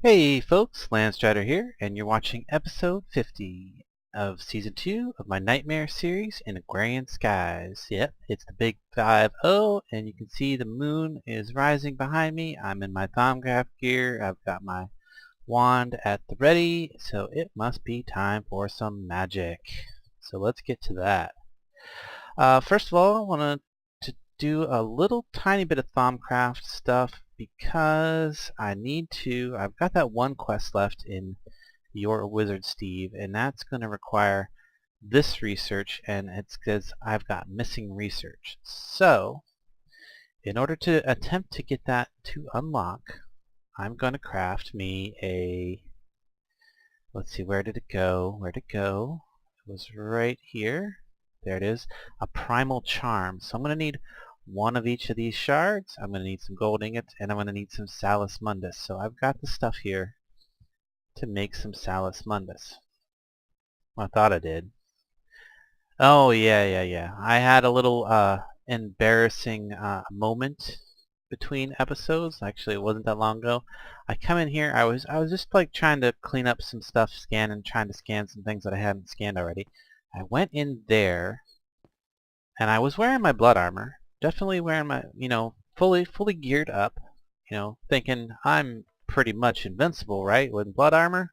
Hey folks, Landstryder here, and you're watching episode 50 of season 2 of my Nightmare series in Agrarian Skies. Yep, it's the big 5-0, and you can see the moon is rising behind me. I'm in my Thaumcraft gear. I've got my wand at the ready, so it must be time for some magic. So let's get to that. First of all, I want to do a little tiny bit of Thaumcraft stuff because I've got that one quest left in Your Wizard Steve, and that's going to require this research, and it's because I've got missing research. So, in order to attempt to get that to unlock, I'm going to craft me let's see, where did it go? Where'd it go? It was right here. There it is, a primal charm. So I'm going to need one of each of these shards. I'm going to need some gold ingots, and I'm going to need some Salus Mundus. So I've got the stuff here to make some Salus Mundus. Well, I thought I did. Oh, yeah. I had a little embarrassing moment between episodes. Actually, it wasn't that long ago. I come in here, I was just like trying to clean up some stuff, trying to scan some things that I hadn't scanned already. I went in there, and I was wearing my blood armor, definitely wearing my, fully geared up, thinking I'm pretty much invincible, right, with blood armor.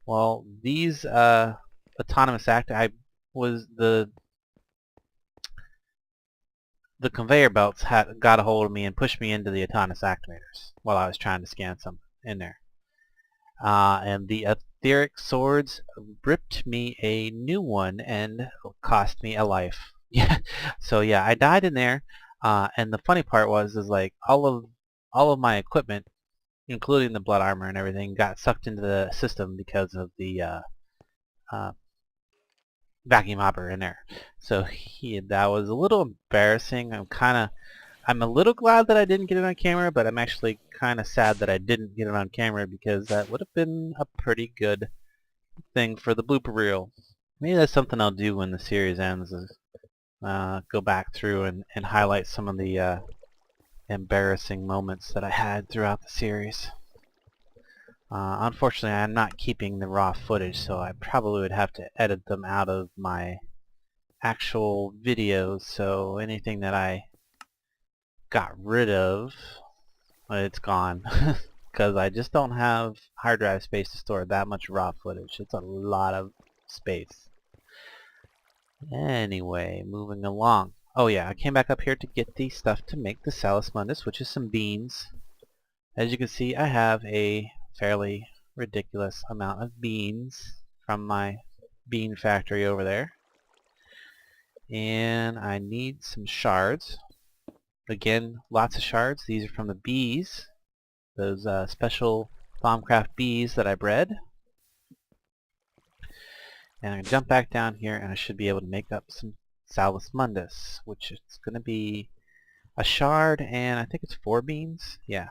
Well, these autonomous I was the conveyor belts got a hold of me and pushed me into the autonomous activators while I was trying to scan something in there. And the etheric swords ripped me a new one and cost me a life. Yeah. So yeah, I died in there. And the funny part is like all of my equipment, including the blood armor and everything, got sucked into the system because of the vacuum hopper in there. So that was a little embarrassing. I'm a little glad that I didn't get it on camera, but I'm actually kind of sad that I didn't get it on camera because that would have been a pretty good thing for the blooper reel. Maybe that's something I'll do when the series ends, is go back through and highlight some of the embarrassing moments that I had throughout the series. Unfortunately, I'm not keeping the raw footage, so I probably would have to edit them out of my actual videos, so anything that I got rid of, it's gone. Because I just don't have hard drive space to store that much raw footage. It's a lot of space. Anyway, moving along. Oh yeah, I came back up here to get the stuff to make the Salus Mundus, which is some beans. As you can see, I have a fairly ridiculous amount of beans from my bean factory over there. And I need some shards. Again, lots of shards. These are from the bees. Those special Thaumcraft bees that I bred. And I'm going to jump back down here, and I should be able to make up some Salus Mundus, which is going to be a shard, and I think it's 4 beans. Yeah.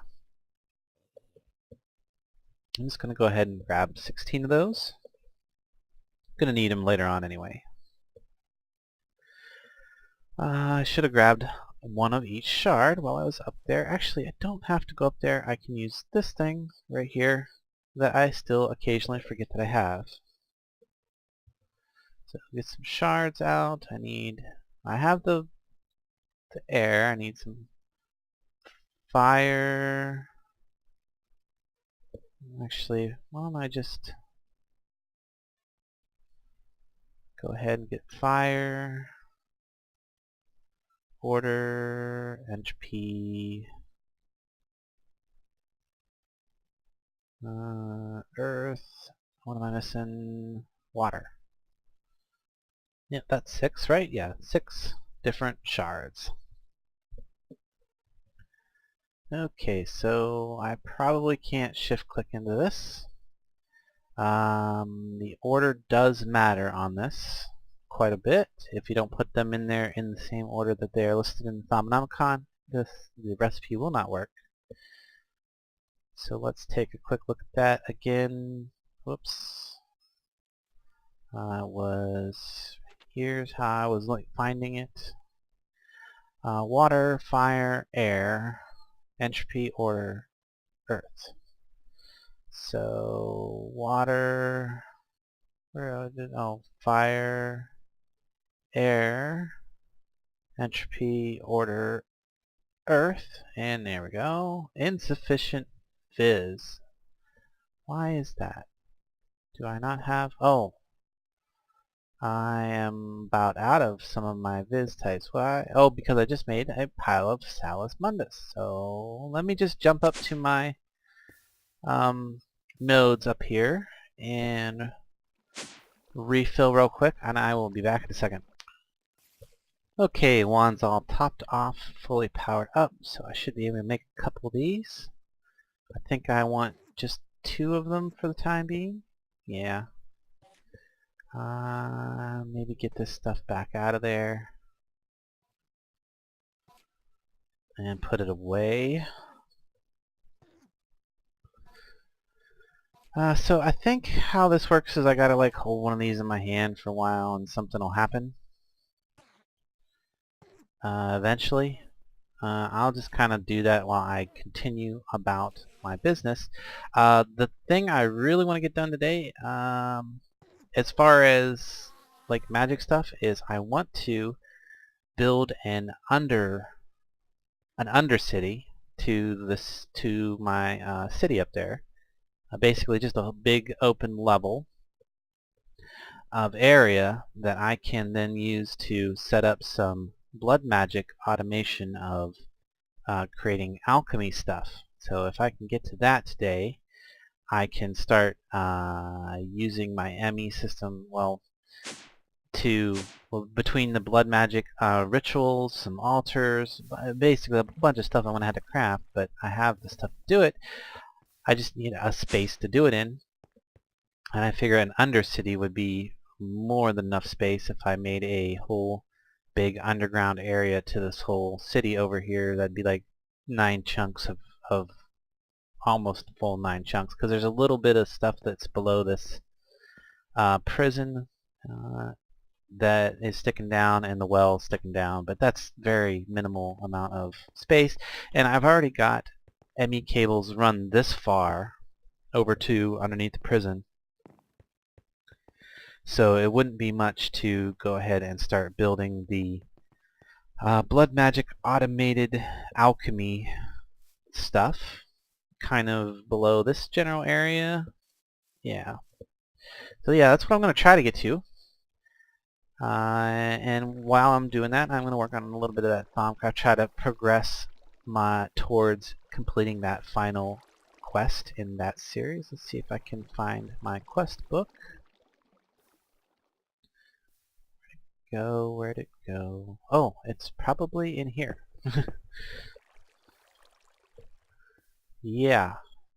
I'm just going to go ahead and grab 16 of those. I'm going to need them later on anyway. I should have grabbed one of each shard while I was up there. Actually, I don't have to go up there. I can use this thing right here that I still occasionally forget that I have. So get some shards out. I have the air. I need some fire. Actually, why don't I just go ahead and get fire, order, entropy, earth. What am I missing? Water. Yep, that's 6, right? Yeah, 6 different shards. Okay, so I probably can't shift click into this. The order does matter on this quite a bit. If you don't put them in there in the same order that they are listed in the Thaumonomicon, the recipe will not work. So let's take a quick look at that again. Whoops. Here's how I was finding it. Water, fire, air, entropy, order, earth. So water, where did, oh, fire, air, entropy, order, earth, and there we go. Insufficient viz. Why is that? Do I not have, oh, I am about out of some of my viz types. Why? Oh, because I just made a pile of Salus Mundus. So let me just jump up to my nodes up here and refill real quick, and I will be back in a second. Okay, wand's all topped off, fully powered up, so I should be able to make a couple of these. I think I want just 2 of them for the time being. Yeah. Maybe get this stuff back out of there and put it away. So I think how this works is I gotta like hold one of these in my hand for a while and something will happen. Eventually. I'll just kind of do that while I continue about my business. The thing I really want to get done today, as far as like magic stuff, is I want to build an undercity to my city up there. Basically, just a big open level of area that I can then use to set up some blood magic automation of creating alchemy stuff. So if I can get to that today, I can start using my ME system, between the blood magic rituals, some altars, basically a bunch of stuff I'm going to have to craft, but I have the stuff to do it. I just need a space to do it in, and I figure an undercity would be more than enough space if I made a whole big underground area to this whole city over here. That'd be like 9 chunks of almost full 9 chunks, because there's a little bit of stuff that's below this prison that is sticking down, and the well is sticking down, but that's very minimal amount of space. And I've already got ME cables run this far over to underneath the prison, so it wouldn't be much to go ahead and start building the blood magic automated alchemy stuff kind of below this general area. Yeah. So yeah, that's what I'm going to try to get to. And while I'm doing that, I'm going to work on a little bit of that Thaumcraft, try to progress towards completing that final quest in that series. Let's see if I can find my quest book. Where'd it go? Oh, it's probably in here. Yeah,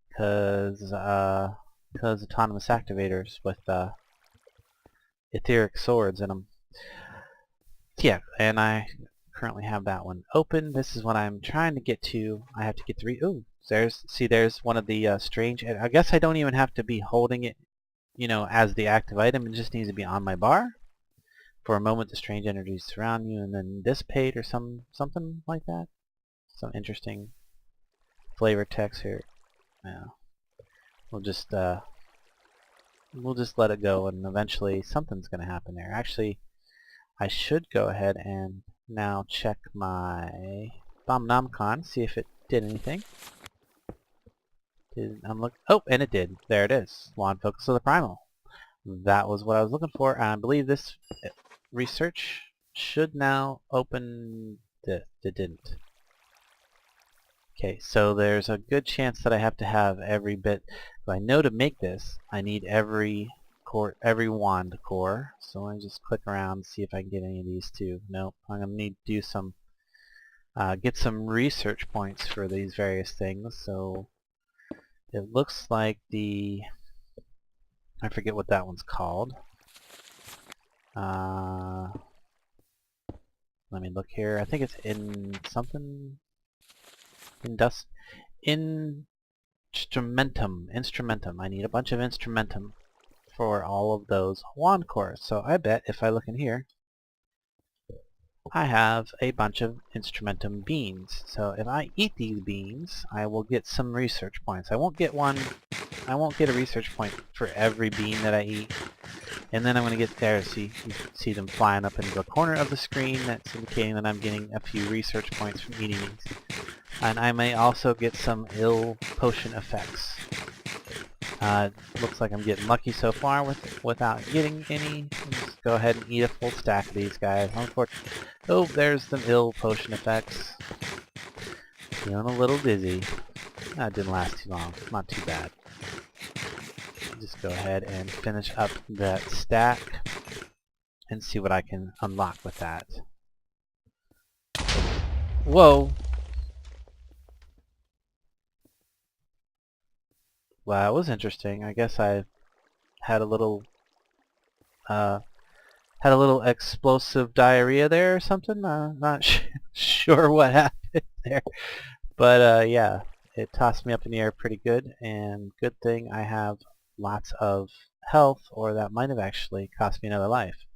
because autonomous activators with etheric swords in them. Yeah, and I currently have that one open. This is what I'm trying to get to. I have to get to ooh, there's one of the strange. I guess I don't even have to be holding it, as the active item. It just needs to be on my bar. For a moment, the strange energies surround you and then dissipate, or something like that. Some interesting flavor text here. Yeah, we'll just let it go, and eventually something's going to happen there. Actually, I should go ahead and now check my Bomnomcon, see if it did anything. Oh, and it did. There it is. Wand focus of the primal. That was what I was looking for, and I believe this research should now open. It didn't. Okay, so there's a good chance that I have to have every bit. I know to make this, I need every wand core. So let me just click around and see if I can get any of these too. Nope, I'm gonna need to do some, get some research points for these various things. So it looks like I forget what that one's called. Let me look here. I think it's in something. Instrumentum. I need a bunch of instrumentum for all of those wand cores. So I bet if I look in here, I have a bunch of instrumentum beans. So if I eat these beans, I will get some research points. I won't get one I won't get a research point for every bean that I eat. And then I'm going to get there, see, you see them flying up into the corner of the screen. That's indicating that I'm getting a few research points from eating these. And I may also get some ill potion effects. Looks like I'm getting lucky so far without getting any. Just go ahead and eat a full stack of these guys. Unfortunately, oh, there's some ill potion effects. Feeling a little dizzy. That didn't last too long. Not too bad. Just go ahead and finish up that stack and see what I can unlock with that. Whoa! Well, that was interesting. I guess I had a little explosive diarrhea there or something. Not sure what happened there, but yeah, it tossed me up in the air pretty good. And good thing I have lots of health, or that might have actually cost me another life.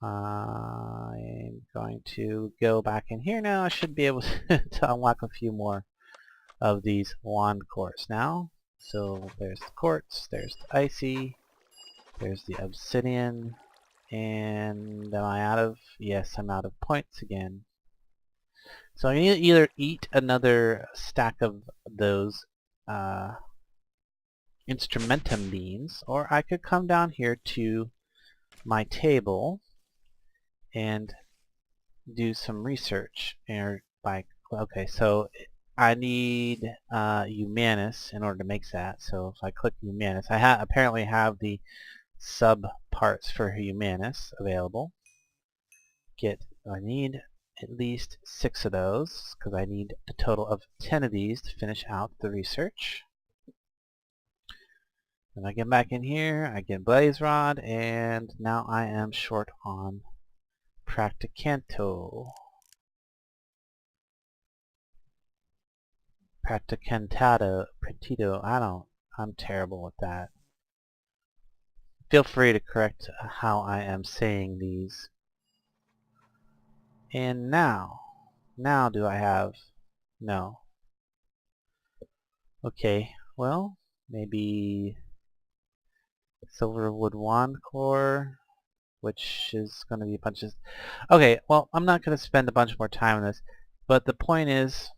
I'm going to go back in here now. I should be able to unlock a few more of these wand cores now. So there's the quartz, there's the icy, there's the obsidian, and am I out of? Yes, I'm out of points again. So I need to either eat another stack of those instrumentum beans, or I could come down here to my table and do some research. Okay, so I need Humanus in order to make that. So if I click Humanus, I apparently have the sub parts for Humanus available. I need at least 6 of those, because I need a total of 10 of these to finish out the research. Then I get back in here, I get Blaze Rod, and now I am short on Practicantito, I'm terrible with that. Feel free to correct how I am saying these. And now do I have, no. Okay, well, maybe Silverwood Wand Core, which is going to be a bunch of... Okay, well, I'm not going to spend a bunch more time on this, but the point is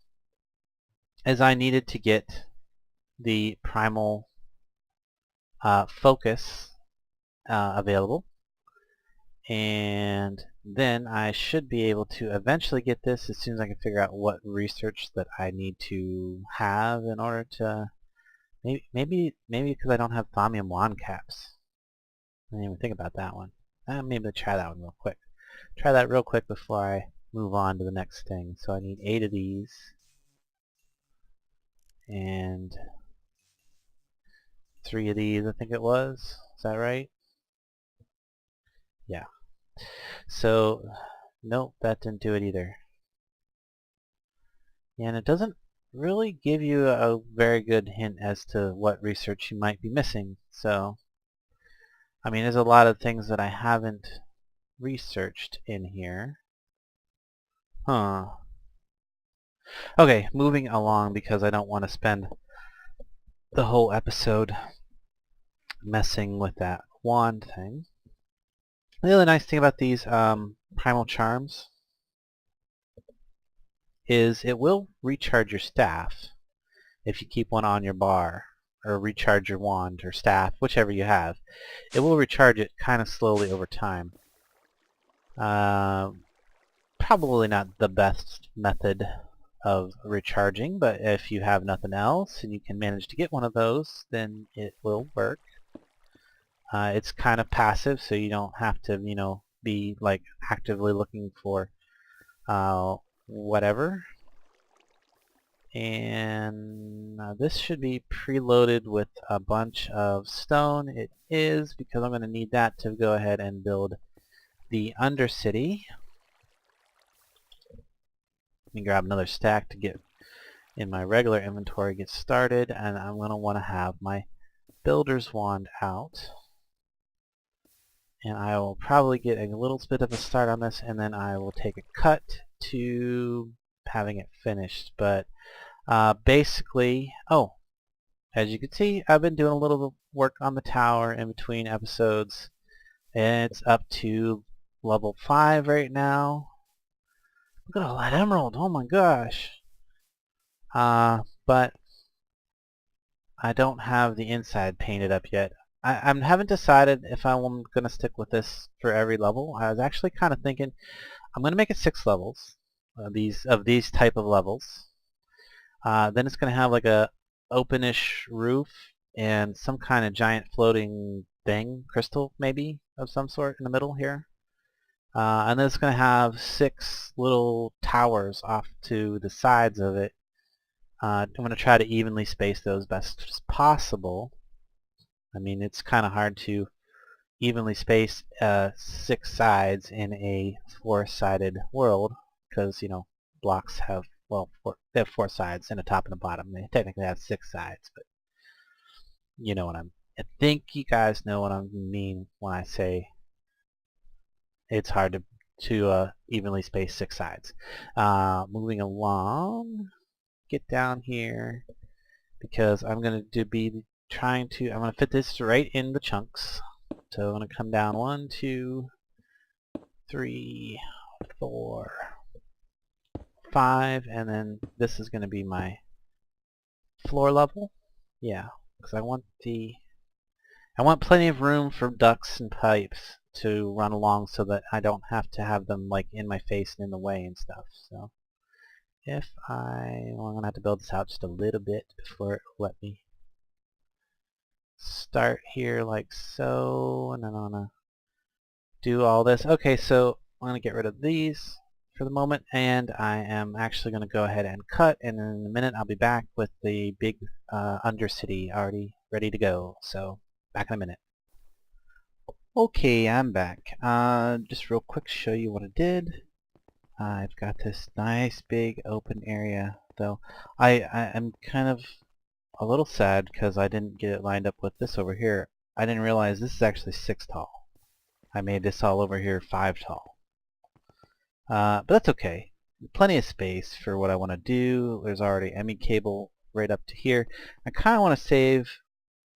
I needed to get the primal focus available, and then I should be able to eventually get this as soon as I can figure out what research that I need to have in order to... Maybe because I don't have thaumium wand caps. I didn't even think about that one. Maybe I'll try that one real quick. Try that real quick before I move on to the next thing. So I need 8 of these. And 3 of these, I think it was. Is that right? Yeah. So, nope, that didn't do it either. And it doesn't really give you a very good hint as to what research you might be missing. So, I mean, there's a lot of things that I haven't researched in here. Huh. Okay, moving along because I don't want to spend the whole episode messing with that wand thing. The other nice thing about these primal charms is it will recharge your staff if you keep one on your bar, or recharge your wand or staff, whichever you have. It will recharge it kind of slowly over time. Probably not the best method of recharging, but if you have nothing else and you can manage to get one of those, then it will work. It's kind of passive, so you don't have to, be like actively looking for whatever. And this should be preloaded with a bunch of stone. It is, because I'm going to need that to go ahead and build the Undercity. Let me grab another stack to get in my regular inventory, get started, and I'm going to want to have my Builder's Wand out. And I will probably get a little bit of a start on this, and then I will take a cut to having it finished. But basically, oh, as you can see, I've been doing a little work on the tower in between episodes. It's up to level 5 right now. Look at all that emerald, oh my gosh. But I don't have the inside painted up yet. I haven't decided if I'm going to stick with this for every level. I was actually kind of thinking I'm going to make it 6 levels, these type of levels. Then it's going to have like a openish roof and some kind of giant floating thing, crystal maybe of some sort in the middle here. And then it's going to have 6 little towers off to the sides of it. I'm going to try to evenly space those best as possible. I mean, it's kind of hard to evenly space 6 sides in a 4-sided world because, you know, blocks have, well, they have 4 sides and a top and a bottom. They technically have 6 sides, but you know what I think you guys know what I mean when I say it's hard to evenly space 6 sides. Moving along, get down here because I'm going to be I'm going to fit this right in the chunks. So I'm going to come down 1, 2, 3, 4, 5, and then this is going to be my floor level. Yeah, because I want plenty of room for ducts and pipes to run along so that I don't have to have them like in my face and in the way and stuff. So I'm going to have to build this out just a little bit before it will let me start here like so, and then I'm going to do all this. Okay, so I'm going to get rid of these for the moment, and I am actually going to go ahead and cut, and in a minute I'll be back with the big undercity already ready to go. So back in a minute. Okay, I'm back. Just real quick show you what I did. I've got this nice big open area, though I'm kind of a little sad because I didn't get it lined up with this over here. I didn't realize this is actually 6 tall. I made this all over here 5 tall. But that's okay. Plenty of space for what I want to do. There's already ME cable right up to here. I kind of want to save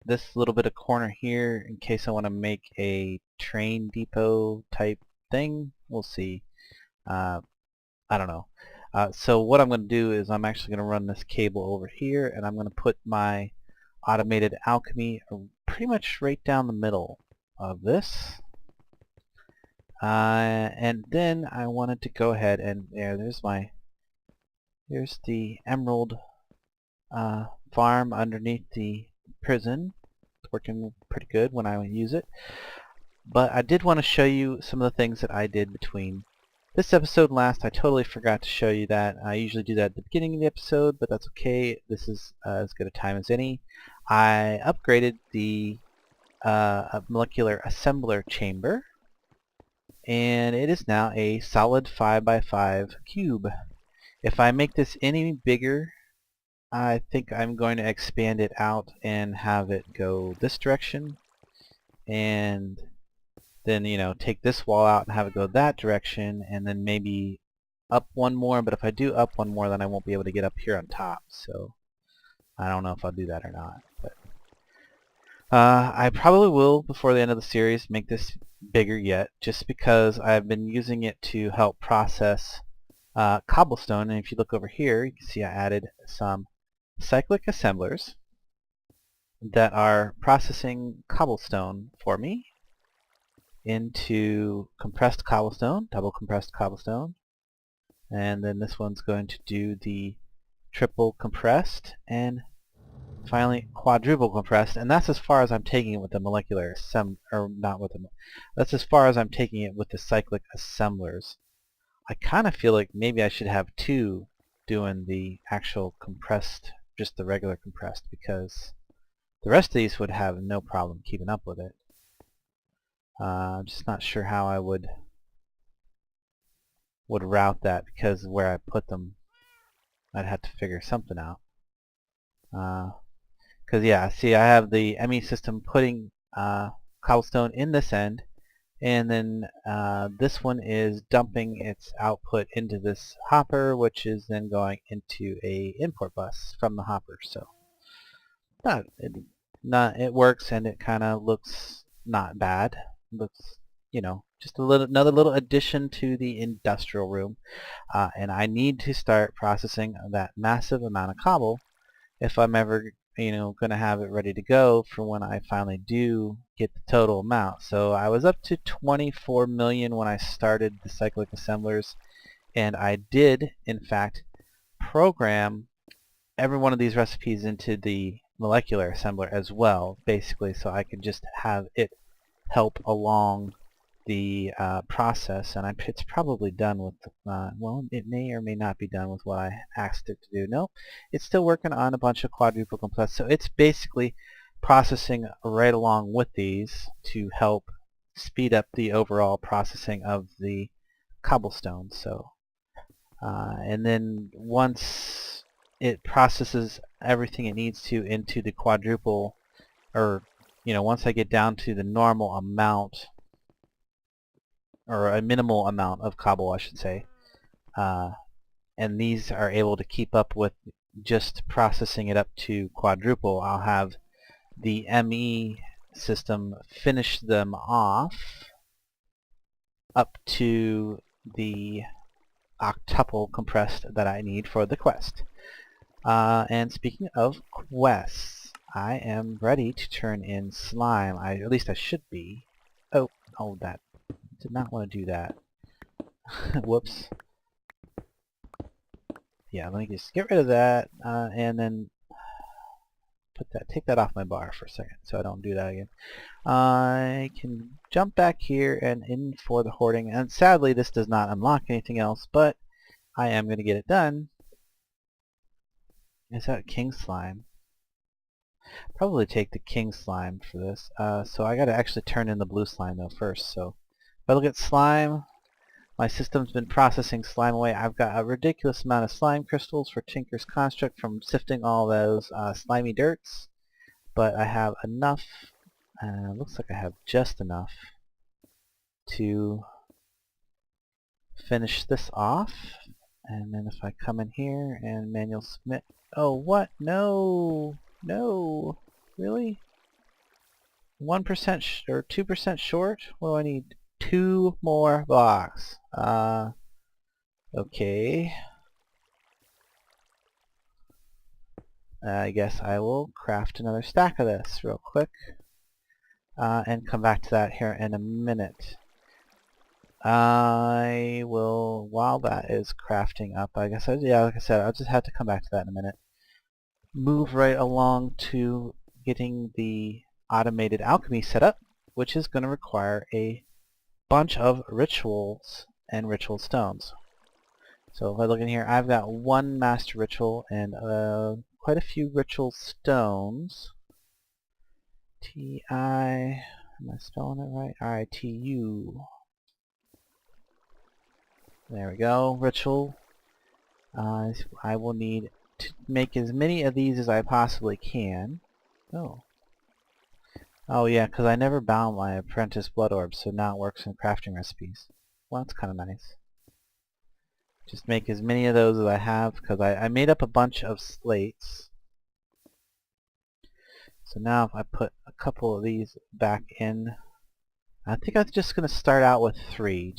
this little bit of corner here in case I want to make a train depot type thing. We'll see. I don't know. So what I'm going to do is I'm actually going to run this cable over here, and I'm going to put my automated Alchemy pretty much right down the middle of this. And then I wanted to go ahead and there's the emerald farm underneath the prison. It's working pretty good when I use it. But I did want to show you some of the things that I did between this episode and last. I totally forgot to show you that. I usually do that at the beginning of the episode, but that's okay. This is as good a time as any. I upgraded the molecular assembler chamber, and it is now a solid 5x5 cube. If I make this any bigger, I think I'm going to expand it out and have it go this direction, and then, you know, take this wall out and have it go that direction, and then maybe up one more. But if I do up one more, then I won't be able to get up here on top, so I don't know if I'll do that or not. But I probably will, before the end of the series, make this bigger yet, just because I've been using it to help process cobblestone. And if you look over here, you can see I added some cyclic assemblers that are processing cobblestone for me into compressed cobblestone, double compressed cobblestone, and then this one's going to do the triple compressed, and finally quadruple compressed. And that's as far as I'm taking it with the molecular that's as far as I'm taking it with the cyclic assemblers. I kind of feel like maybe I should have 2 doing the actual compressed, just the regular compressed, because the rest of these would have no problem keeping up with it. I'm just not sure how I would route that, because where I put them I'd have to figure something out. Because yeah, see, I have the ME system putting cobblestone in this end, and then this one is dumping its output into this hopper, which is then going into a import bus from the hopper. So it works, and it kind of looks not bad. Looks, just another little addition to the industrial room. And I need to start processing that massive amount of cobble if I'm ever, going to have it ready to go for when I finally do get the total amount. So I was up to 24 million when I started the cyclic assemblers, and I did, in fact, program every one of these recipes into the molecular assembler as well, basically, so I could just have it help along the process. And it's probably done with, well, it may or may not be done with what I asked it to do. No, it's still working on a bunch of quadruple complex, so it's basically processing right along with these to help speed up the overall processing of the cobblestone. So and then once it processes everything it needs to into the quadruple, or once I get down to the normal amount, or a minimal amount of cobble I should say, and these are able to keep up with just processing it up to quadruple, I'll have the ME system finish them off up to the octuple compressed that I need for the quest. And speaking of quests, I am ready to turn in slime. At least I should be. Oh, that did not want to do that. Whoops. Yeah, let me just get rid of that, and then take that off my bar for a second so I don't do that again. I can jump back here and in for the hoarding, and sadly this does not unlock anything else, but I am going to get it done. Is that king slime? Probably take the king slime for this. So I got to actually turn in the blue slime though first. So if I look at slime, my system's been processing slime away. I've got a ridiculous amount of slime crystals for Tinker's Construct from sifting all those slimy dirts, but I have enough. Looks like I have just enough to finish this off. And then if I come in here and manual submit, oh what? No, no, really? 1% or 2% short? Well, I need 2 more blocks. Okay. I guess I will craft another stack of this real quick, and come back to that here in a minute. I will, while that is crafting up, I guess, yeah, like I said, I'll just have to come back to that in a minute. Move right along to getting the automated alchemy set up, which is going to require a bunch of rituals and ritual stones. So if I look in here, I've got 1 master ritual and quite a few ritual stones. T-I, am I spelling it right? R-I-T-U. There we go, ritual. I will need to make as many of these as I possibly can. Oh yeah, because I never bound my apprentice blood orb, so now it works in crafting recipes. Well, that's kind of nice. Just make as many of those as I have, because I made up a bunch of slates. So now if I put a couple of these back in, I think I'm just going to start out with 3.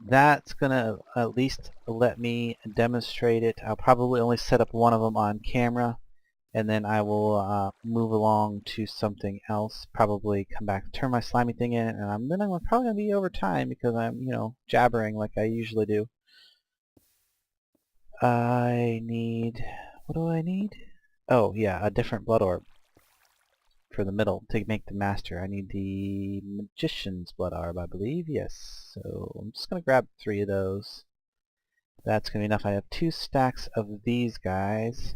That's going to at least let me demonstrate it. I'll probably only set up one of them on camera, and then I will move along to something else, probably come back, turn my slimy thing in, and then I'm probably going to be over time because I'm, jabbering like I usually do. I need, what do I need? Oh yeah, a different blood orb for the middle to make the master. I need the magician's blood orb, I believe. Yes. So I'm just going to grab 3 of those. That's going to be enough. I have 2 stacks of these guys.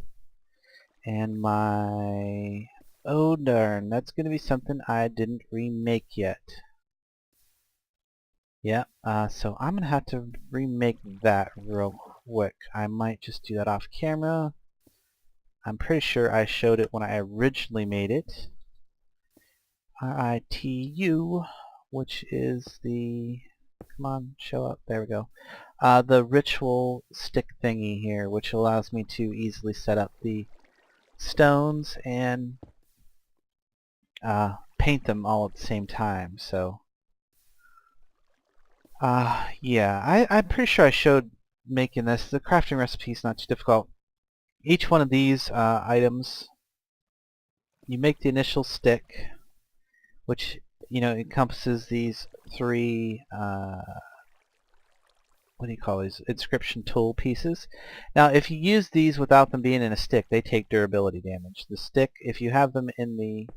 And my... oh darn, that's going to be something I didn't remake yet. Yeah, so I'm going to have to remake that real quick. I might just do that off camera. I'm pretty sure I showed it when I originally made it. RITU, which is the, come on, show up, there we go. The ritual stick thingy here, which allows me to easily set up the stones and paint them all at the same time. So yeah, I'm pretty sure I showed making this. The crafting recipe is not too difficult. Each one of these items, you make the initial stick, which encompasses these three what do you call these, inscription tool pieces. Now if you use these without them being in a stick, they take durability damage. The stick, if you have them in the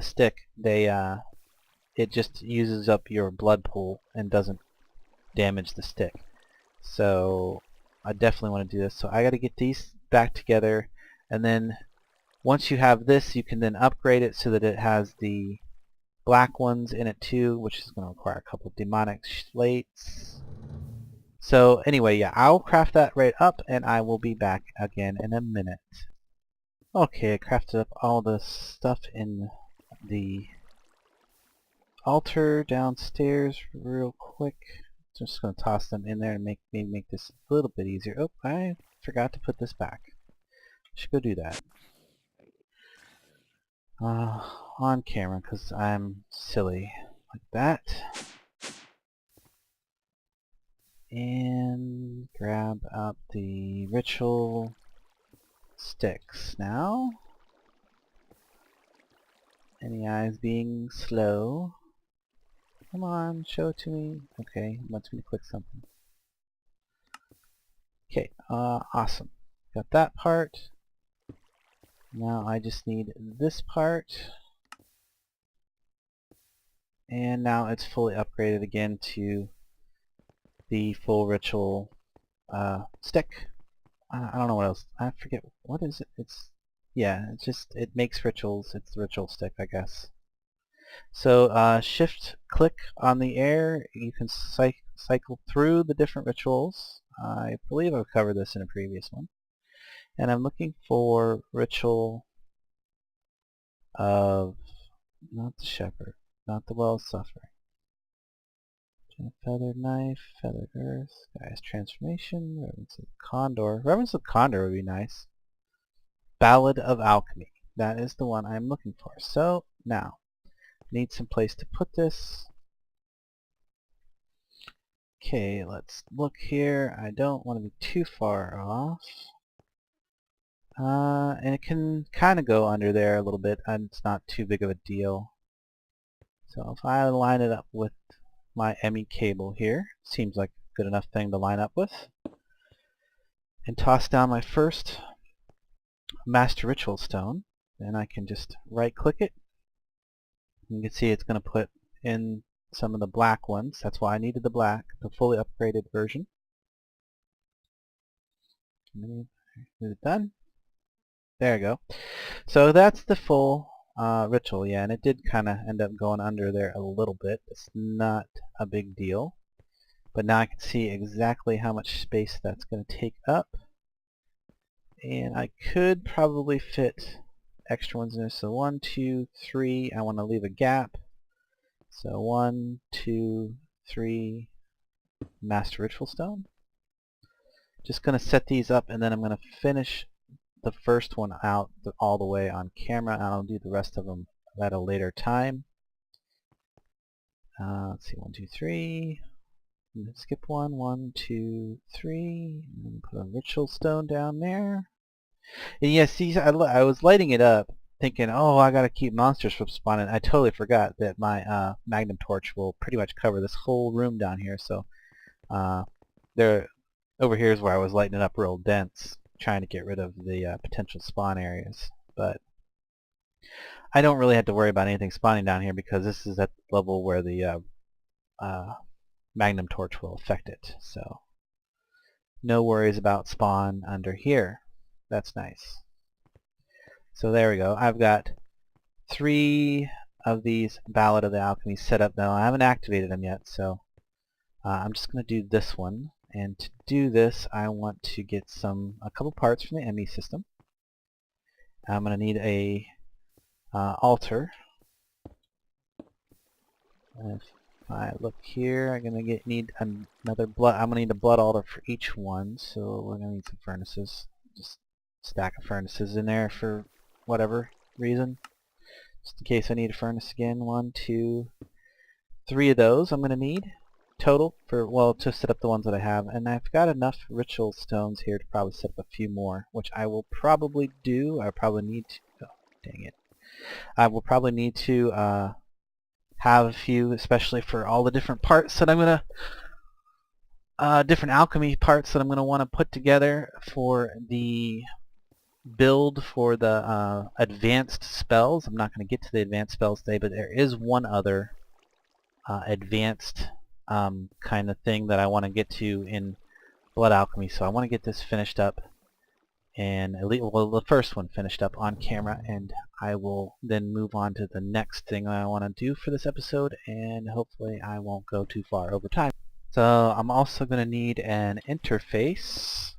stick, they it just uses up your blood pool and doesn't damage the stick. So I definitely want to do this. So I got to get these back together, and then once you have this, you can then upgrade it so that it has the black ones in it too, which is going to require a couple of demonic slates. So anyway, yeah, I'll craft that right up, and I will be back again in a minute. Okay, I crafted up all the stuff in the altar downstairs real quick. Just going to toss them in there and maybe make this a little bit easier. Oh, I forgot to put this back. Should go do that. On camera, because I'm silly like that. And grab up the ritual sticks now. Any eyes being slow? Come on, show it to me. Okay, wants me to click something. Okay, awesome. Got that part. Now I just need this part. And now it's fully upgraded again to the full ritual stick. I don't know what else. I forget. What is it? Yeah, it makes rituals. It's the ritual stick, I guess. So shift click on the air. You can cycle through the different rituals. I believe I've covered this in a previous one. And I'm looking for ritual of, not the shepherd, not the well-suffering. Feathered knife, feathered earth, guy's transformation, reverence of condor. Reverence of condor would be nice. Ballad of Alchemy. That is the one I'm looking for. So now, need some place to put this. Okay, let's look here. I don't want to be too far off. And it can kind of go under there a little bit, and it's not too big of a deal. So if I line it up with my ME cable here, seems like a good enough thing to line up with, and toss down my first Master Ritual Stone, then I can just right click it. You can see it's going to put in some of the black ones. That's why I needed the black, the fully upgraded version. Is it done? There you go. So that's the full ritual, yeah, and it did kind of end up going under there a little bit. It's not a big deal. But now I can see exactly how much space that's going to take up. And I could probably fit extra ones in there. So 1, 2, 3. I want to leave a gap. So 1, 2, 3. Master Ritual Stone. Just going to set these up, and then I'm going to finish the first one out all the way on camera, and I'll do the rest of them at a later time. Let's see, 1, 2, 3. Skip 1, 1, 2, 3. And put a ritual stone down there. And yeah, see, I was lighting it up, thinking, oh, I gotta keep monsters from spawning. I totally forgot that my magnum torch will pretty much cover this whole room down here. So over here is where I was lighting it up real dense, trying to get rid of the potential spawn areas. But I don't really have to worry about anything spawning down here because this is at the level where the magnum torch will affect it. So no worries about spawn under here. That's nice. So there we go. I've got 3 of these Ballad of the Alchemy set up now. I haven't activated them yet, so I'm just going to do this one. And to do this, I want to get a couple parts from the ME system. I'm going to need a altar. If I look here, I'm going to need another blood. I'm going to need a blood altar for each one, so we're going to need some furnaces. Just stack of furnaces in there for whatever reason. Just in case I need a furnace again. 1, 2, 3 of those I'm going to need total for, well, to set up the ones that I have. And I've got enough ritual stones here to probably set up a few more, which I will probably do. I probably need to, oh, dang it. I will probably need to have a few, especially for all the different parts that I'm going to, different alchemy parts that I'm going to want to put together for the build for the advanced spells. I'm not going to get to the advanced spells today, but there is one other advanced kind of thing that I want to get to in Blood Alchemy. So I want to get this finished up, and at least, well, the first one finished up on camera, and I will then move on to the next thing that I want to do for this episode, and hopefully I won't go too far over time. So I'm also going to need an interface.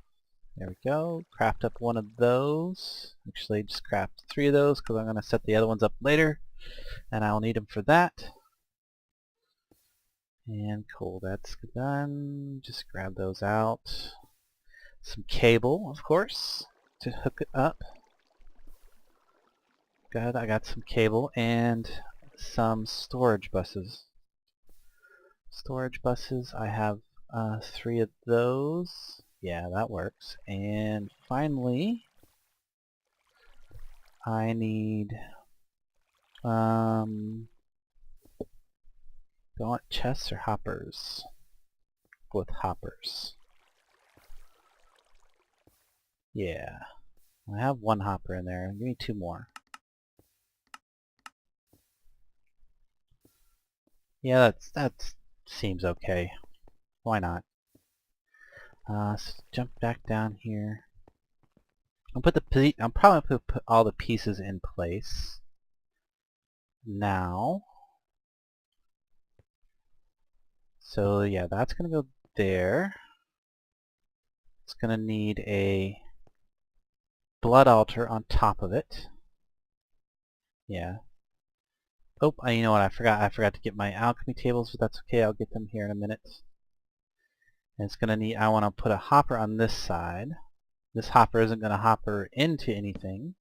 There we go. Craft up one of those. Actually, just craft 3 of those because I'm going to set the other ones up later, and I'll need them for that. And cool, that's done. Just grab those out. Some cable, of course, to hook it up. Good, I got some cable and some storage buses. Storage buses, I have 3 of those. Yeah, that works. And finally, I need do I want chests or hoppers? Go with hoppers. Yeah. I have 1 hopper in there. Give me 2 more. Yeah, that seems okay. Why not? Let's jump back down here. I'm probably gonna put all the pieces in place now. So yeah, that's gonna go there. It's gonna need a blood altar on top of it. Yeah. Oh, you know what? I forgot to get my alchemy tables, but that's okay. I'll get them here in a minute. And it's gonna need. I want to put a hopper on this side. This hopper isn't gonna hopper into anything.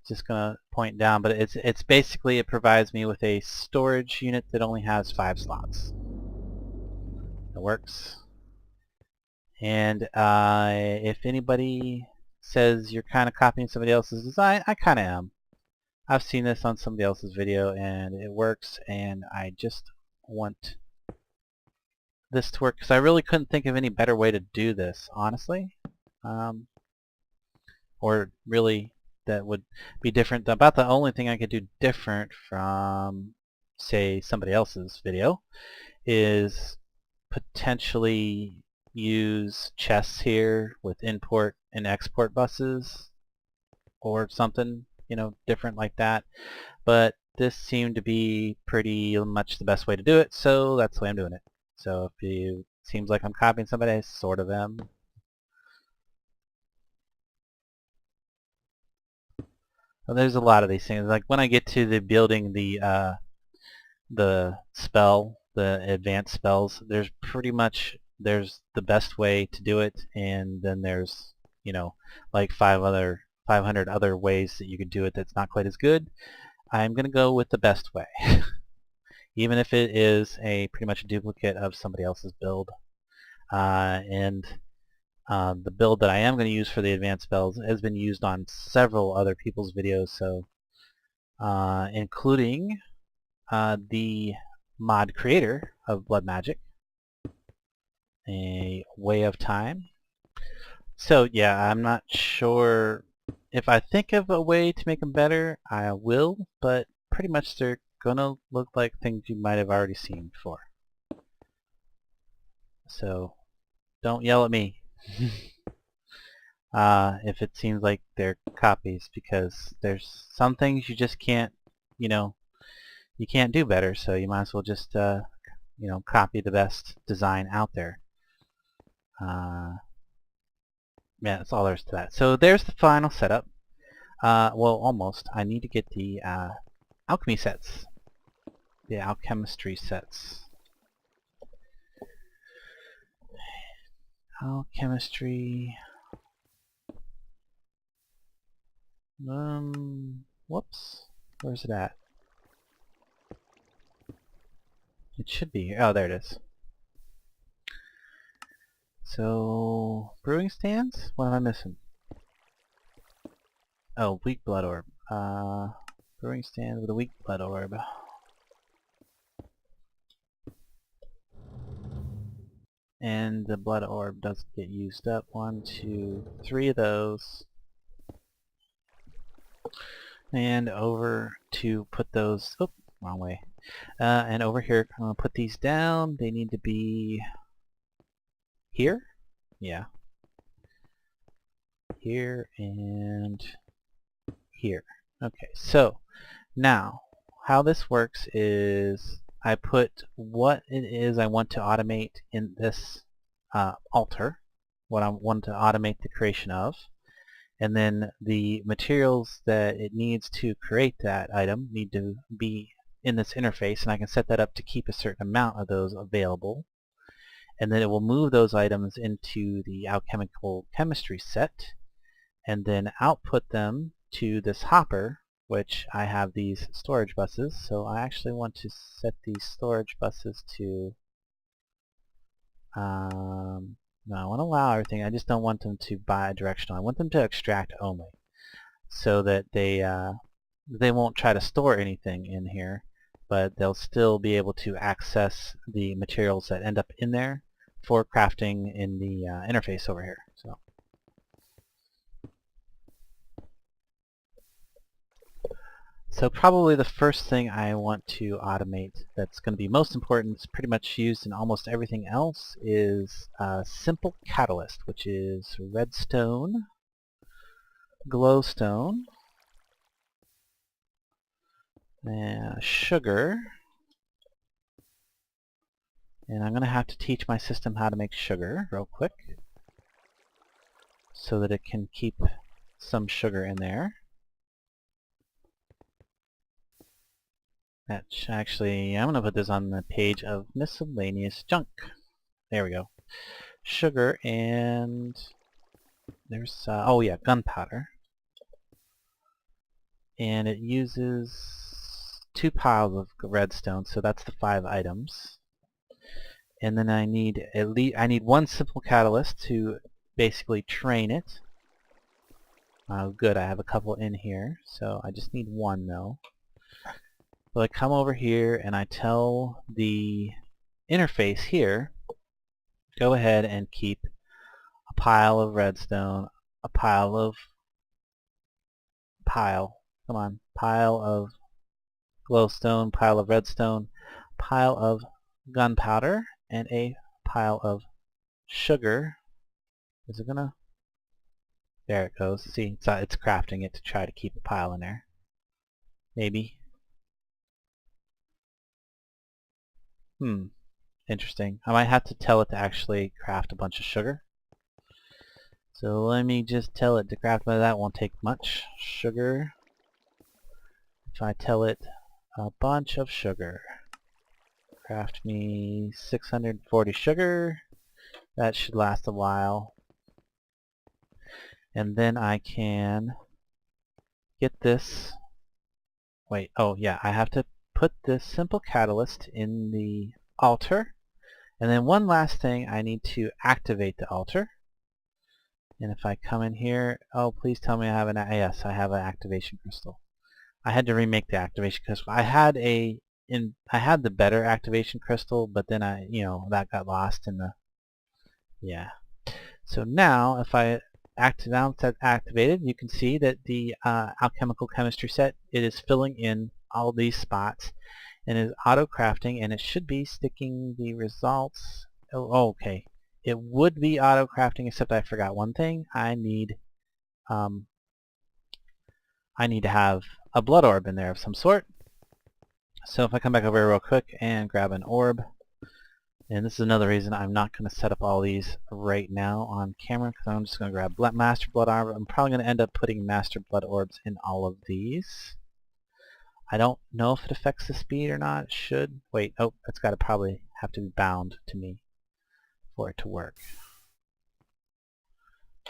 It's just gonna point down, but it's basically, it provides me with a storage unit that only has 5 slots. It works. And if anybody says you're kind of copying somebody else's design, I kind of am. I've seen this on somebody else's video and it works, and I just want this to work because I really couldn't think of any better way to do this, honestly. Or really that would be different. About the only thing I could do different from, say, somebody else's video is potentially use chests here with import and export buses or something, you know, different like that. But this seemed to be pretty much the best way to do it, so that's the way I'm doing it. So if it seems like I'm copying somebody, I sort of am. Well, there's a lot of these things. Like when I get to the building the spell, the advanced spells, there's the best way to do it, and then there's, you know, like 500 other ways that you could do it that's not quite as good. I'm gonna go with the best way, even if it is a pretty much a duplicate of somebody else's build. The build that I am going to use for the advanced spells has been used on several other people's videos, so including the mod creator of Blood Magic, a Way of Time. So yeah, I'm not sure if I think of a way to make them better, I will, but pretty much they're gonna look like things you might have already seen before. So don't yell at me if it seems like they're copies, because there's some things you just can't, you know, you can't do better, so you might as well just you know, copy the best design out there. Yeah, that's all there is to that. So there's the final setup. Well, almost. I need to get the alchemy sets, the alchemistry sets. Alchemistry. Whoops. Where's it at? It should be here. Oh, there it is. So, brewing stands? What am I missing? Oh, weak blood orb. Brewing stand with a weak blood orb. And the blood orb doesn't get used up. 1, 2, 3 of those. And over to put those, oh, wrong way. And over here, I'm going to put these down. They need to be here. Yeah. Here and here. Okay, so now how this works is I put what it is I want to automate in this altar, what I want to automate the creation of, and then the materials that it needs to create that item need to be in this interface, and I can set that up to keep a certain amount of those available, and then it will move those items into the alchemical chemistry set and then output them to this hopper, which I have these storage buses. So I actually want to set these storage buses to no, I want to allow everything. I just don't want them to bi-directional. I want them to extract only, so that they won't try to store anything in here, but they'll still be able to access the materials that end up in there for crafting in the interface over here. So probably the first thing I want to automate that's going to be most important, it's pretty much used in almost everything else, is simple catalyst, which is redstone, glowstone, and sugar. And I'm going to have to teach my system how to make sugar real quick so that it can keep some sugar in there. Actually, I'm going to put this on the page of miscellaneous junk. There we go. Sugar, and there's, oh yeah, gunpowder. And it uses 2 piles of redstone, so that's the 5 items. And then I need at least 1 simple catalyst to basically train it. Good, I have a couple in here, so I just need 1 though. So I come over here and I tell the interface here, go ahead and keep a pile of redstone, a pile of pile of glowstone, pile of redstone, pile of gunpowder, and a pile of sugar. Is it gonna? There it goes. See, it's crafting it to try to keep a pile in there. Maybe. Interesting. I might have to tell it to actually craft a bunch of sugar. So let me just tell it to craft, but that won't take much. Sugar. If I tell it a bunch of sugar, craft me 640 sugar. That should last a while. And then I can get this. Wait, oh yeah, I have to put this simple catalyst in the altar. And then one last thing, I need to activate the altar. And if I come in here, oh please tell me I have yes, I have an activation crystal. I had to remake the activation crystal. I had the better activation crystal, but then that got lost in the, yeah. So now if I activated, you can see that the alchemical chemistry set, it is filling in all these spots and is auto crafting, and it should be sticking the results. Oh, okay. It would be auto crafting, except I forgot one thing. I need to have a blood orb in there of some sort. So if I come back over here real quick and grab an orb, and this is another reason I'm not going to set up all these right now on camera, because I'm just going to grab Master Blood Orb. I'm probably going to end up putting Master Blood Orbs in all of these. I don't know if it affects the speed or not. It should. Wait, oh, it's got to probably have to be bound to me for it to work.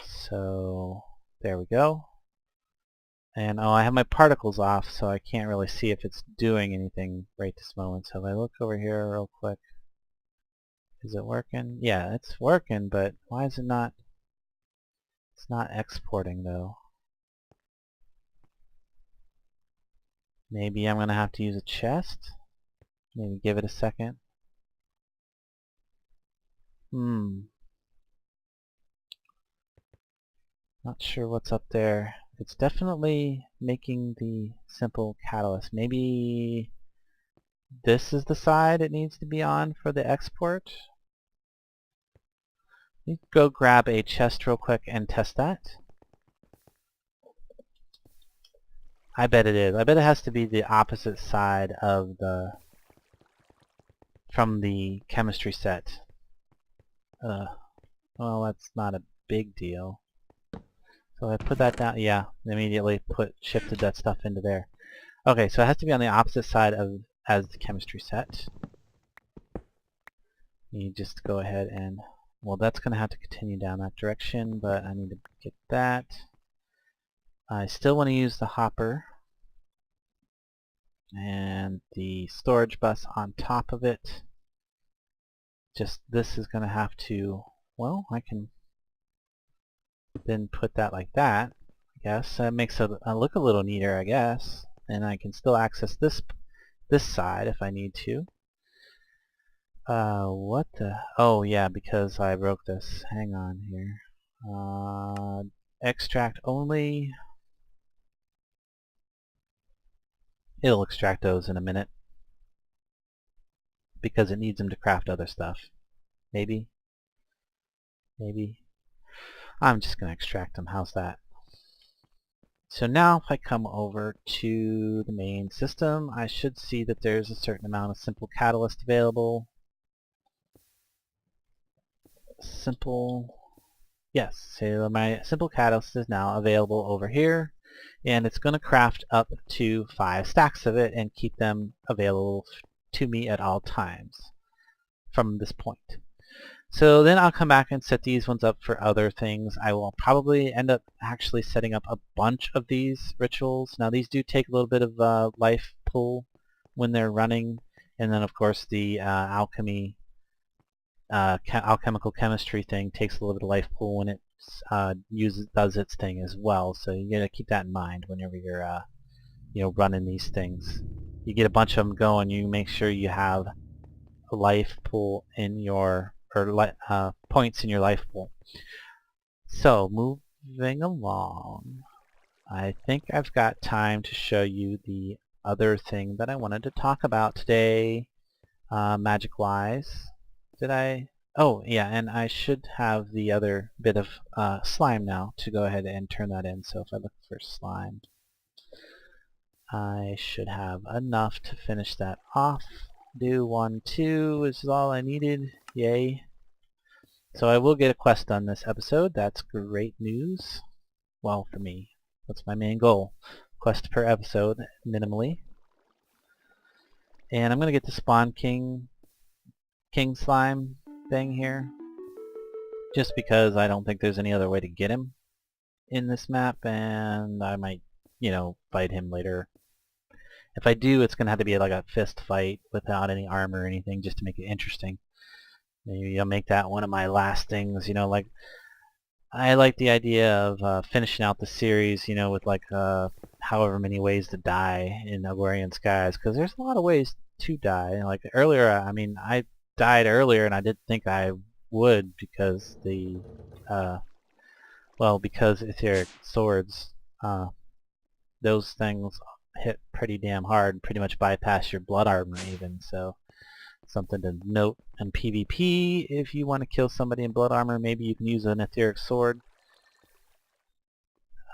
So there we go. And oh, I have my particles off, so I can't really see if it's doing anything right this moment. So if I look over here real quick, is it working? Yeah, it's working, but why is it not? It's not exporting though. Maybe I'm gonna have to use a chest. Maybe give it a second. Not sure what's up there. It's definitely making the simple catalyst. Maybe this is the side it needs to be on for the export. Let me go grab a chest real quick and test that. I bet it is. I bet it has to be the opposite side of the from the chemistry set. Well, that's not a big deal. So I put that down. Yeah, immediately shifted that stuff into there. Okay, so it has to be on the opposite side of as the chemistry set. You just go ahead and, well, that's going to have to continue down that direction, but I need to get that. I still want to use the hopper and the storage bus on top of it. Just this is going to have to, well, I can then put that like that, I guess. That makes it look a little neater, I guess. And I can still access this side if I need to. What the? Oh yeah, because I broke this. Hang on here. Extract only. It'll extract those in a minute. Because it needs them to craft other stuff. Maybe. Maybe. I'm just going to extract them. How's that? So now if I come over to the main system, I should see that there's a certain amount of simple catalyst available. Yes, so my simple catalyst is now available over here, and it's going to craft up to 5 stacks of it and keep them available to me at all times from this point. So then I'll come back and set these ones up for other things. I will probably end up actually setting up a bunch of these rituals. Now these do take a little bit of life pool when they're running, and then of course the alchemy alchemical chemistry thing takes a little bit of life pool when it does its thing as well. So you gotta keep that in mind whenever you're running these things. You get a bunch of them going, you make sure you have a life pool in your points in your life pool. So moving along, I think I've got time to show you the other thing that I wanted to talk about today, magic-wise. Did I? Oh, yeah, and I should have the other bit of slime now to go ahead and turn that in. So if I look for slime, I should have enough to finish that off. Do 1, 2 is all I needed. Yay. So I will get a quest done this episode. That's great news. Well, for me. That's my main goal. Quest per episode, minimally. And I'm going to get the Spawn King slime thing here. Just because I don't think there's any other way to get him in this map, and I might, fight him later. If I do, it's going to have to be like a fist fight without any armor or anything, just to make it interesting. Maybe I'll make that one of my last things, like I like the idea of finishing out the series, with like however many ways to die in Agrarian Skies, because there's a lot of ways to die. Like earlier, I died earlier and I didn't think I would because because etheric swords, those things hit pretty damn hard and pretty much bypass your blood armor even, so something to note in PvP. If you want to kill somebody in blood armor, maybe you can use an etheric sword.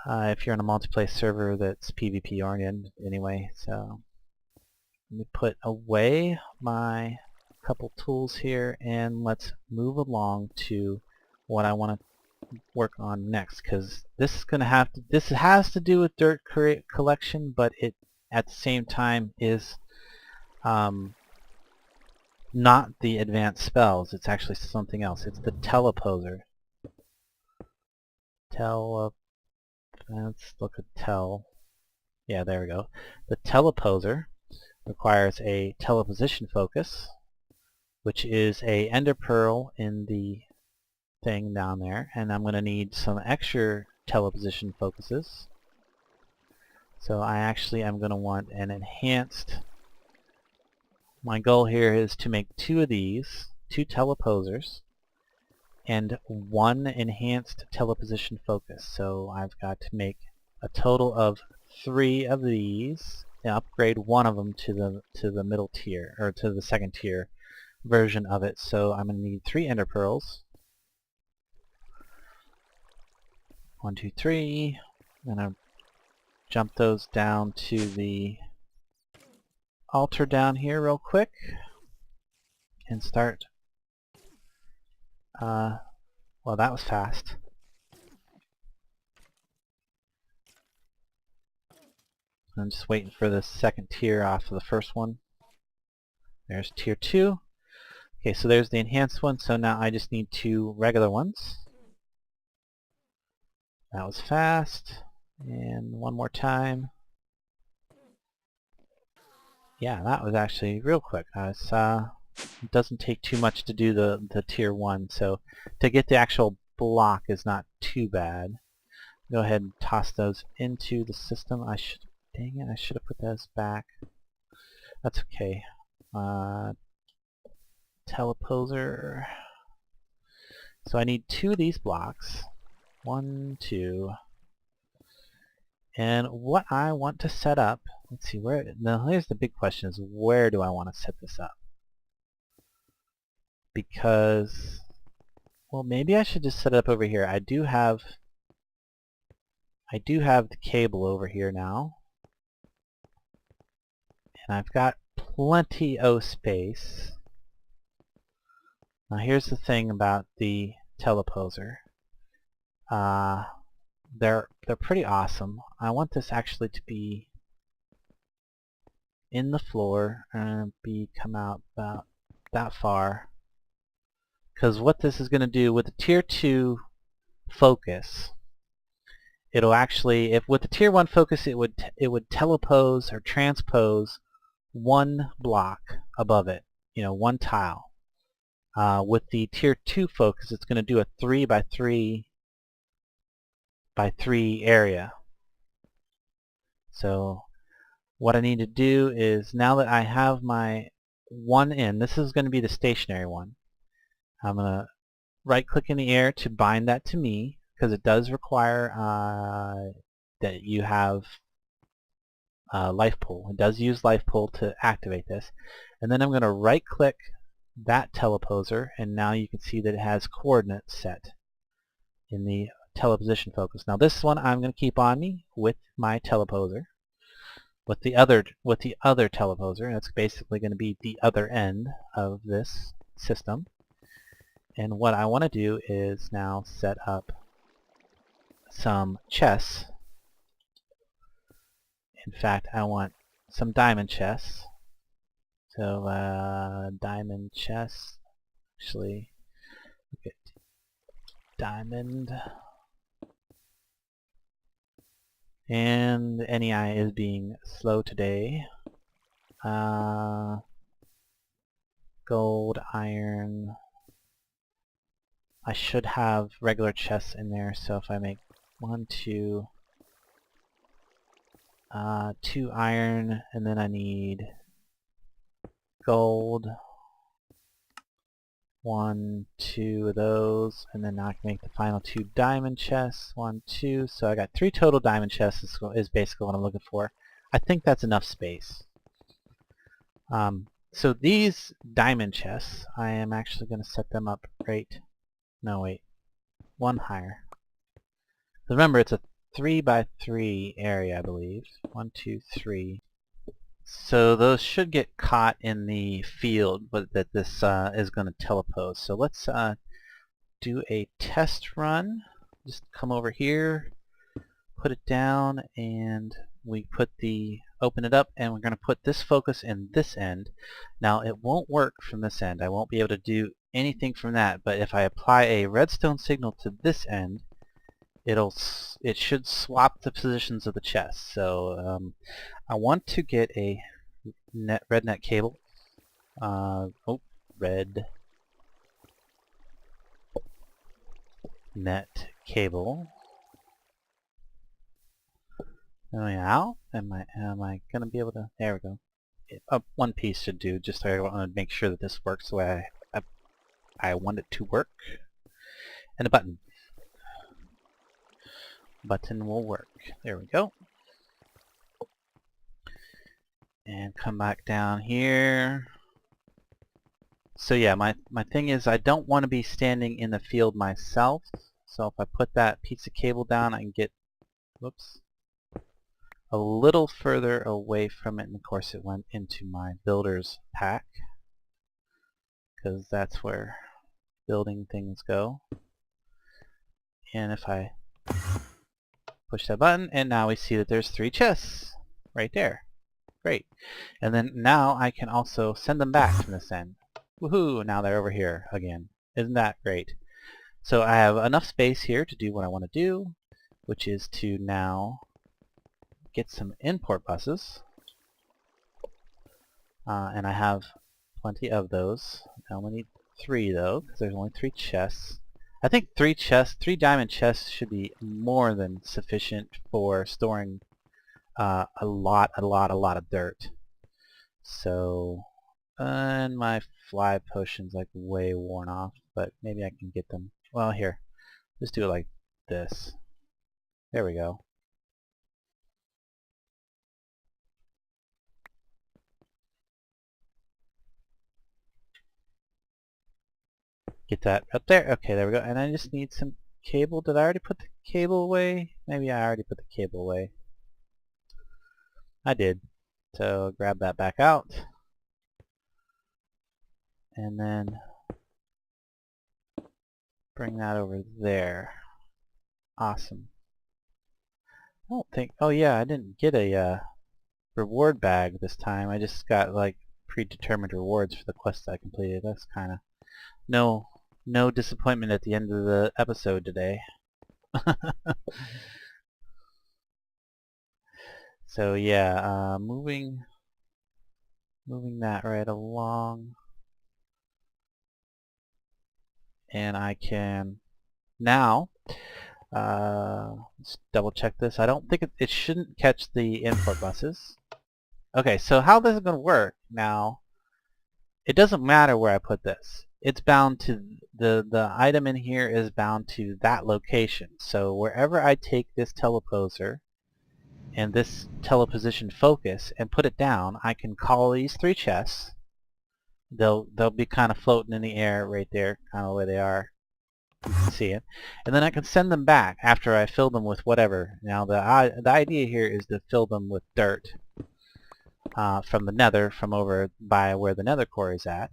If you're on a multiplayer server that's PvP oriented anyway. So let me put away my couple tools here and let's move along to what I want to work on next, because this has to do with dirt collection, but it at the same time is not the advanced spells. It's actually something else. It's the teleposer. Let's look at tel. Yeah, there we go. The teleposer requires a teleposition focus, which is a ender pearl in the thing down there, and I'm going to need some extra teleposition focuses. So I actually am going to want an enhanced. My goal here is to make 2 of these, 2 teleposers, and 1 enhanced teleposition focus. So I've got to make a total of 3 of these and upgrade 1 of them to the middle tier, or to the second tier version of it. So I'm going to need 3 ender pearls. 1, 2, 3. I'm going to jump those down to the altar down here real quick and start. Well, that was fast. I'm just waiting for the second tier off of the first one. There's tier 2. Okay, so there's the enhanced one, so now I just need 2 regular ones. That was fast. And one more time. Yeah, that was actually real quick. It doesn't take too much to do the tier 1, so to get the actual block is not too bad. Go ahead and toss those into the system. Dang it, I should have put those back. That's okay. Teleposer. So I need 2 of these blocks. 1, 2. And what I want to set up, let's see, now here's the big question, is where do I want to set this up? Because, well, maybe I should just set it up over here. I do have the cable over here now. And I've got plenty of space. Now here's the thing about the teleposer. They're pretty awesome. I want this actually to be in the floor and come out about that far. Because what this is going to do with the tier 2 focus, it'll actually, if with the tier 1 focus, it would telepose or transpose 1 block above it, 1 tile. With the tier 2 focus, it's going to do a 3 by 3 by 3 area. So what I need to do is, now that I have my one in, this is going to be the stationary one. I'm going to right click in the air to bind that to me, because it does require that you have life pool. It does use life pool to activate this. And then I'm going to right click that teleposer, and now you can see that it has coordinates set in the teleposition focus. Now this one I'm going to keep on me with my teleposer. With the other teleposer, that's basically going to be the other end of this system. And what I want to do is now set up some chests. In fact, I want some diamond chests. So diamond chests, actually, look at diamond. And NEI is being slow today. Gold, iron. I should have regular chests in there, so if I make 1, 2, 2 iron, and then I need gold, 1, 2 of those, and then I can make the final 2 diamond chests, 1, 2, so I got 3 total diamond chests is basically what I'm looking for. I think that's enough space. So these diamond chests, I am actually going to set them up no wait, 1 higher. Remember, it's a 3 by 3 area, I believe. 1, 2, 3. So those should get caught in the field that this is going to telepose. So let's do a test run. Just come over here, put it down, and we open it up, and we're going to put this focus in this end. Now it won't work from this end. I won't be able to do anything from that, but if I apply a redstone signal to this end, it should swap the positions of the chest. So I want to get a red net cable. Red net cable. Now, am I gonna be able to? There we go. One piece should do. Just I want to make sure that this works the way I want it to work. And a button. Button will work. There we go. And come back down here. So yeah, my thing is I don't want to be standing in the field myself. So if I put that piece of cable down, I can get, whoops, a little further away from it. And of course it went into my builder's pack, because that's where building things go. And if I push that button, and now we see that there's 3 chests right there. Great. And then now I can also send them back from this end. Woohoo! Now they're over here again. Isn't that great? So I have enough space here to do what I want to do, which is to now get some import buses. And I have plenty of those. I only need 3 though, because there's only 3 chests. I think 3 diamond chests should be more than sufficient for storing a lot of dirt. So, and my fly potion's like way worn off, but maybe I can get them. Well, here, just do it like this. There we go. Get that up there. Okay, there we go. And I just need some cable. Did I already put the cable away? Maybe I already put the cable away. I did. So grab that back out. And then bring that over there. Awesome. I don't think, oh yeah, I didn't get a reward bag this time. I just got like predetermined rewards for the quests I completed. That's kind of no disappointment at the end of the episode today. So yeah, moving that right along, and I can now let's double check this. I don't think it shouldn't catch the import buses. Okay, so how this is going to work now, it doesn't matter where I put this. It's bound to, the item in here is bound to that location. So wherever I take this teleposer and this teleposition focus and put it down, I can call these 3 chests. They'll be kind of floating in the air right there, kind of where they are. You can see it. And then I can send them back after I fill them with whatever. Now the idea here is to fill them with dirt from the nether, from over by where the nether core is at.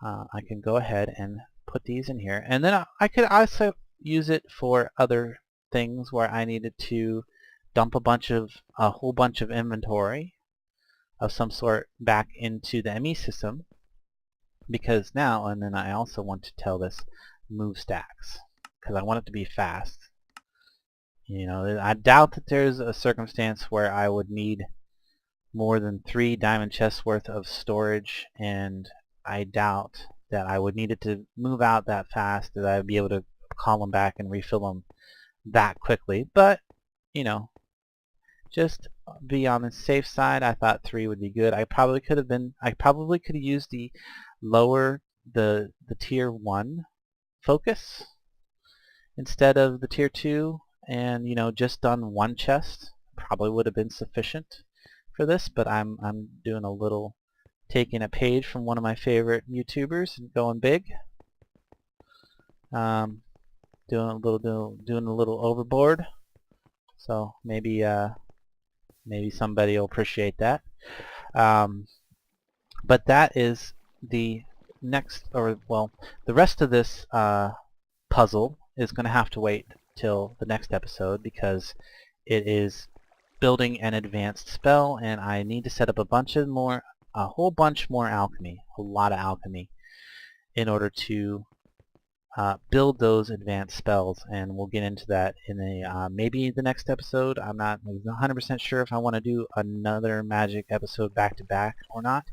I can go ahead and put these in here. And then I could also use it for other things where I needed to dump a whole bunch of inventory of some sort back into the ME system. Because now, and then I also want to tell this move stacks, because I want it to be fast. You know, I doubt that there's a circumstance where I would need more than 3 diamond chests worth of storage, and I doubt that I would need it to move out that fast, that I would be able to call them back and refill them that quickly. But, you know, just be on the safe side, I thought 3 would be good. I probably could have used the lower, the tier 1 focus instead of the tier 2, and you know, just done 1 chest. Probably would have been sufficient for this, but I'm doing a little, taking a page from one of my favorite YouTubers and going big. Doing a little overboard. So maybe somebody will appreciate that. But that is the next, or well, the rest of this puzzle is going to have to wait till the next episode, because it is building an advanced spell, and I need to set up a whole bunch more alchemy, a lot of alchemy, in order to build those advanced spells, and we'll get into that in a maybe the next episode. I'm not 100% sure if I want to do another magic episode back to back or not,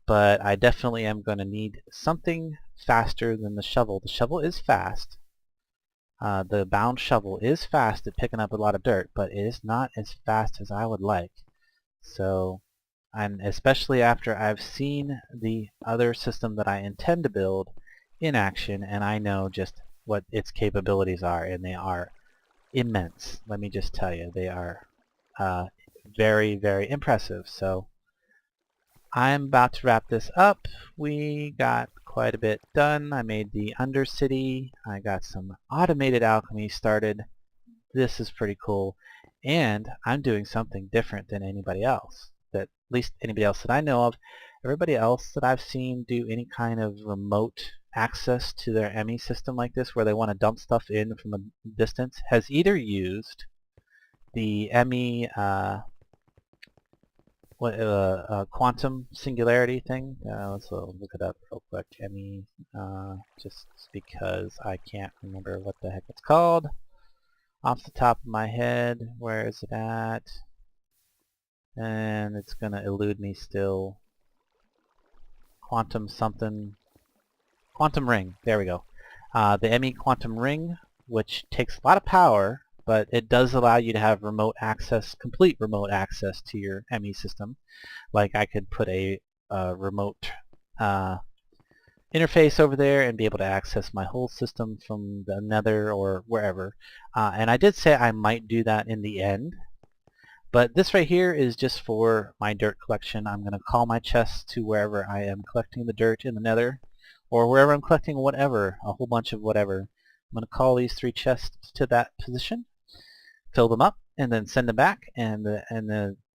but I definitely am going to need something faster than the shovel. The shovel is fast. The bound shovel is fast at picking up a lot of dirt, but it is not as fast as I would like. So, and especially after I've seen the other system that I intend to build in action, and I know just what its capabilities are, and they are immense. Let me just tell you, they are very, very impressive. So I'm about to wrap this up. We got quite a bit done. I made the Undercity. I got some automated alchemy started. This is pretty cool. And I'm doing something different than anybody else. At least anybody else that I know of. Everybody else that I've seen do any kind of remote access to their ME system like this, where they want to dump stuff in from a distance, has either used the ME quantum singularity thing. Let's look it up real quick. ME, just because I can't remember what the heck it's called off the top of my head. Where is it at? And it's gonna elude me still. Quantum something. Quantum ring. There we go. The ME quantum ring, which takes a lot of power, but it does allow you to have remote access, complete remote access to your ME system. Like I could put a remote interface over there and be able to access my whole system from the nether or wherever. And I did say I might do that in the end. But this right here is just for my dirt collection. I'm going to call my chests to wherever I am collecting the dirt in the nether, or wherever I'm collecting whatever, a whole bunch of whatever. I'm going to call these 3 chests to that position, fill them up, and then send them back, and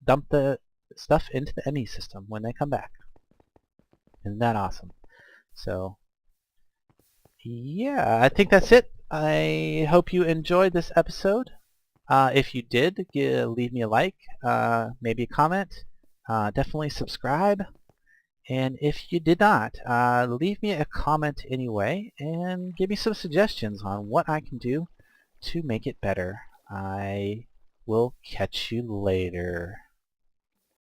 dump the stuff into the ME system when they come back. Isn't that awesome? So, yeah, I think that's it. I hope you enjoyed this episode. If you did, leave me a like, maybe a comment, definitely subscribe, and if you did not, leave me a comment anyway, and give me some suggestions on what I can do to make it better. I will catch you later.